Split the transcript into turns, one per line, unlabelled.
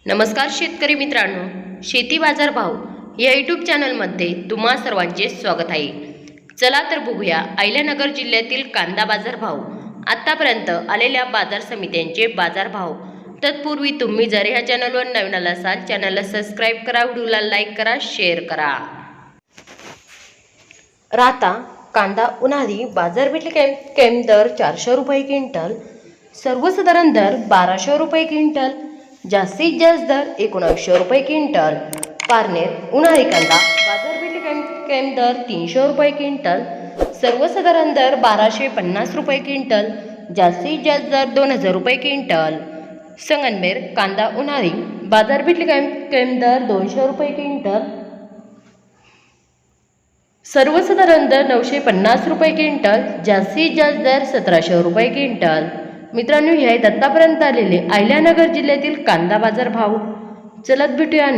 नमस्कार शेतकरी मित्रांनो, शेती बाजार भाव या यूट्यूब चॅनलमध्ये तुम्हा सर्वांचे स्वागत आहे। चला तर बघूया अहिल्यानगर जिल्ह्यातील कांदा बाजार भाव, आतापर्यंत आलेल्या बाजार समित्यांचे बाजार भाव। तत्पूर्वी तुम्ही जर ह्या चॅनलवर नवीन आला असाल, चॅनलला सबस्क्राइब करा, व्हिडिओला लाईक करा, शेअर करा। राहता कांदा उन्हाळी बाजारपेठ कॅम दर 400 रुपये क्विंटल, सर्वसाधारण दर 1200 रुपये क्विंटल, जास्तीत जास्त दर 1900 रुपये क्विंटल। पारनेर उन्हाळी कांदा बाजारपेठ कॅम दर 300 रुपये क्विंटल, सर्वसाधारण दर 1250 रुपये क्विंटल, जास्तीत जास्त दर 2000 रुपये क्विंटल। संगमनेर कांदा उन्हाळी बाजारपेठ कॅम दर 200 रुपये क्विंटल, सर्वसाधारण दर 950 रुपये क्विंटल, जास्तीत जास्त दर 1700 रुपये क्विंटल। मित्रांनो, हे आहेत आतापर्यंत आलेले अहिल्यानगर जिल्ह्यातील कांदा बाजार भाव। चलत भेटूया